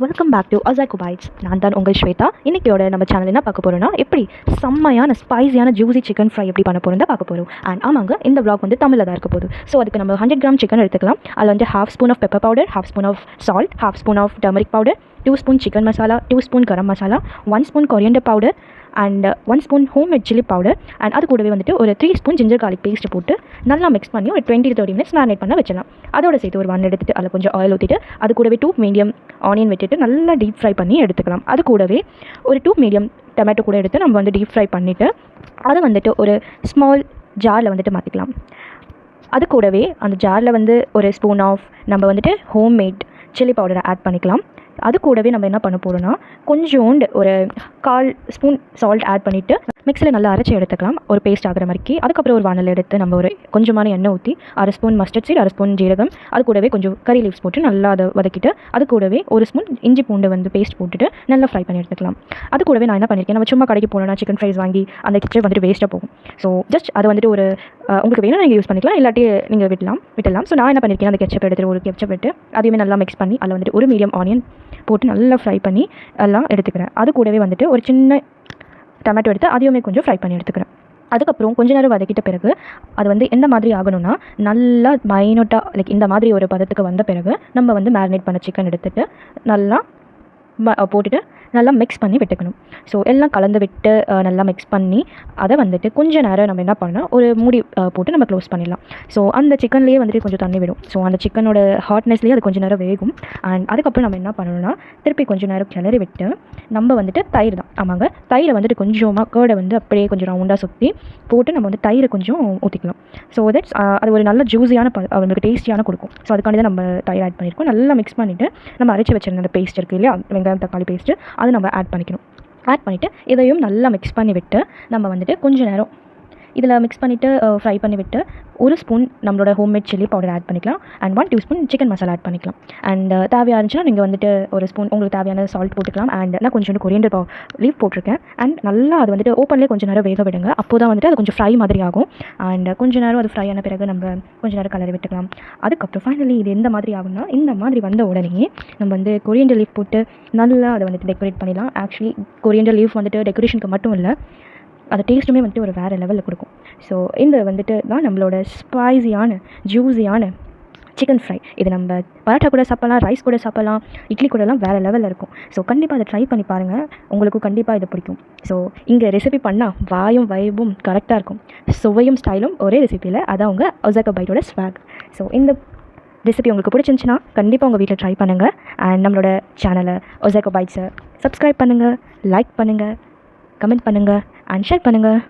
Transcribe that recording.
Welcome back to அசாக்கு bytes. நான் தான் உங்கள் ஸ்வேதா. இன்றைக்கியோட நம்ம சேனல் என்ன பார்க்க போகிறோம்னா, எப்படி செம்மையான ஸ்பைஸியான ஜூஸி சிக்கன் ஃப்ரை எப்படி பண்ண போகிறோம் தான் பார்க்க போகிறோம். அண்ட் ஆமாங்க, இந்த vlog வந்து தமிழில் தான் இருக்க போகுது. ஸோ அதுக்கு நம்ம 100 கிராம் சிக்கன் எடுத்துக்கலாம். அதில் வந்து ½ spoon of pepper powder, ½ spoon of salt, ½ spoon of turmeric powder, 2 spoon chicken masala, 2 spoon garam masala, 1 spoon coriander powder and 1 spoon homemade chilli powder and அது கூடவே வந்துட்டு ஒரு 3 ஸ்பூன் ஜிஞ்சர் garlic பேஸ்ட் போட்டு நல்லா மிக்ஸ் பண்ணி ஒரு 20 to 30 மினிட்ஸ் மேரினேட் பண்ண வச்சிடலாம். அதோட சேர்த்து ஒரு 1 எடுத்துட்டு அதில் கொஞ்சம் ஆயில் ஊற்றிட்டு அது கூடவே 2 மீடியம் ஆனியன் விட்டுட்டு நல்லா டீப் ஃப்ரை பண்ணி எடுத்துக்கலாம். அது கூடவே ஒரு 2 மீடியம் டொமேட்டோ கூட எடுத்து நம்ம வந்து டீப் ஃப்ரை பண்ணிவிட்டு அதை வந்துட்டு ஒரு ஸ்மால் ஜாரில் வந்துட்டு மாற்றிக்கலாம். அது கூடவே அந்த ஜாரில் வந்து ஒரு ஸ்பூன் ஆஃப் நம்ம வந்துட்டு ஹோம்மேட் சில்லி பவுடரை ஆட் பண்ணிக்கலாம். அது கூடவே நம்ம என்ன பண்ண போகிறோன்னா, கொஞ்சோண்டு ஒரு 1/4 ஸ்பூன் சால்ட் ஆட் பண்ணிவிட்டு மிக்ஸியில் நல்லா அரைச்சி எடுத்துக்கலாம், ஒரு பேஸ்ட் ஆகிற மாதிரிக்கு. அதுக்கப்புறம் ஒரு வானல் எடுத்து நம்ம ஒரு கொஞ்சமான எண்ணெய் ஊற்றி 1/2 ஸ்பூன் மஸ்டர்ட் சீட், 1/2 ஸ்பூன் ஜீரகம், அது கூடவே கொஞ்சம் கறி லீவ்ஸ் போட்டு நல்லா அதை வதக்கிட்டு அது கூடவே ஒரு ஸ்பூன் இஞ்சி பூண்டு வந்து பேஸ்ட் போட்டுட்டு நல்லா ஃப்ரை பண்ணி எடுத்துக்கலாம். அது கூடவே நான் என்ன பண்ணியிருக்கேன், நம்ம சும்மா கடைக்கு போனோம்னா சிக்கன் ஃப்ரைஸ் வாங்கி அந்த கிச்சன் வந்துட்டு வேஸ்ட்டாக போகும். ஸோ ஜஸ்ட் அதை வந்துட்டு ஒரு உங்களுக்கு வேணும் நீங்கள் யூஸ் பண்ணிக்கலாம், இல்லாட்டி நீங்கள் விட்டலாம். ஸோ நான் என்ன பண்ணியிருக்கேன், அந்த கெச்சப் எடுத்துகிட்டு ஒரு கெச்சப் எடுத்து அதையுமே நல்லா மிக்ஸ் பண்ணி அதில் வந்துட்டு ஒரு மீடியம் ஆனியன் போட்டு நல்லா ஃப்ரை பண்ணி எல்லாம் எடுத்துக்கிறேன். அது கூடவே வந்துட்டு ஒரு சின்ன டொமேட்டோ எடுத்து அதையுமே கொஞ்சம் ஃப்ரை பண்ணி எடுத்துக்கிறேன். அதுக்கப்புறம் கொஞ்ச நேரம் வதக்கிட்ட பிறகு அது வந்து எந்த மாதிரி ஆகணும்னா, நல்லா மைனூட்டாக இந்த மாதிரி ஒரு பதத்துக்கு வந்த பிறகு நம்ம வந்து மேரினேட் பண்ண சிக்கன் எடுத்துகிட்டு நல்லா போட்டுட்டு நல்லா மிக்ஸ் பண்ணி விட்டுக்கணும். ஸோ எல்லாம் கலந்து விட்டு நல்லா மிக்ஸ் பண்ணி அதை வந்துட்டு கொஞ்சம் நேரம் நம்ம என்ன பண்ணோம், ஒரு மூடி போட்டு நம்ம க்ளோஸ் பண்ணிடலாம். ஸோ அந்த சிக்கன்லேயே வந்துட்டு கொஞ்சம் தண்ணி விடும். ஸோ அந்த சிக்கனோட ஹாட்னஸ்லேயே அது கொஞ்சம் நேரம் வேகும். அண்ட் அதுக்கப்புறம் நம்ம என்ன பண்ணணும்னா, திருப்பி கொஞ்சம் நேரம் கிளறி விட்டு நம்ம வந்துட்டு தயிர் தான், ஆமாங்க, தயிரை வந்துட்டு கொஞ்சமாக கேர்டை வந்து அப்படியே கொஞ்சம் ரவுண்டாக சுற்றி போட்டு நம்ம வந்து தயிரை கொஞ்சம் ஊற்றிக்கலாம். ஸோ தட்ஸ் அது ஒரு நல்ல ஜூஸியான அவங்களுக்கு டேஸ்டியான கொடுக்கும். ஸோ அதுக்காண்டி தான் நம்ம தயிர் ஆட் பண்ணியிருக்கோம். நல்லா மிக்ஸ் பண்ணிவிட்டு நம்ம அரைச்சி வச்சிருந்த அந்த பேஸ்ட் இருக்குது இல்லையா, வெங்காயம் தக்காளி பேஸ்ட்டு, அது நம்ம ஆட் பண்ணிக்கணும். ஆட் பண்ணிவிட்டு இதையும் நல்லா மிக்ஸ் பண்ணி விட்டு நம்ம வந்துட்டு கொஞ்சம் நேரம் இதில் மிக்ஸ் பண்ணிவிட்டு ஃப்ரை பண்ணி விட்டு ஒரு ஸ்பூன் நம்மளோட ஹோம்மேட் சில்லி பவுடர் ஆட் பண்ணிக்கலாம் and 1 teaspoon chicken masala add பண்ணிக்கலாம். அண்ட் தேவையாக இருந்துச்சுன்னா நீங்கள் வந்துட்டு ஒரு ஸ்பூன் உங்களுக்கு தேவையான சால்ட் போட்டுக்கலாம். அண்ட் நான் கொஞ்சோண்டு கொரியண்டர் லீவ் போட்டிருக்கேன். அண்ட் நல்லா அது வந்துட்டு ஓப்பன்லேயே கொஞ்சம் நேரம் வேக விடுங்க. அப்போ தான் வந்துட்டு அது கொஞ்சம் ஃப்ரை மாதிரி ஆகும். அண்ட் கொஞ்சம் நேரம் அது ஃப்ரை ஆன பிறகு நம்ம கொஞ்சம் நேரம் கலரி விட்டுக்கலாம். அதுக்கப்புறம் ஃபைனலி இது எந்த மாதிரி ஆகும்னா, இந்த மாதிரி வந்த உடனே நம்ம வந்து கொரியண்டர் லீவ் போட்டு நல்லா அதை வந்துட்டு டெக்கரேட் பண்ணிடலாம். ஆக்சுவலி கொரியண்டர் லீவ் வந்துட்டு டெக்கரேஷனுக்கு மட்டும் இல்லை, அது டேஸ்ட்டுமே வந்துட்டு ஒரு வேறு லெவலில் கொடுக்கும். ஸோ இந்த வந்துட்டு தான் நம்மளோட ஸ்பைஸியான ஜூஸியான சிக்கன் ஃப்ரை. இது நம்ம பரோட்டா கூட சாப்பிட்லாம், ரைஸ் கூட சாப்பிட்லாம், இட்லி கூடலாம் வேறு லெவலில் இருக்கும். ஸோ கண்டிப்பாக அதை ட்ரை பண்ணி பாருங்கள், உங்களுக்கும் கண்டிப்பாக இது பிடிக்கும். ஸோ இங்கே ரெசிபி பண்ணால் வாயும் வைபும் கரெக்டாக இருக்கும். சுவையும் ஸ்டைலும் ஒரே ரெசிபியில், அதான் உங்கள் அசாக்கு பைட்டோட ஸ்வாக். ஸோ இந்த ரெசிபி உங்களுக்கு பிடிச்சிருந்துச்சின்னா கண்டிப்பாக உங்கள் வீட்டில் ட்ரை பண்ணுங்கள். அண்ட் நம்மளோட சேனலை அசாக்கு பைட்ஸை சப்ஸ்கிரைப் பண்ணுங்கள், லைக் பண்ணுங்கள், கமெண்ட் பண்ணுங்கள் அண்ட் ஷேர் பண்ணுங்கள்.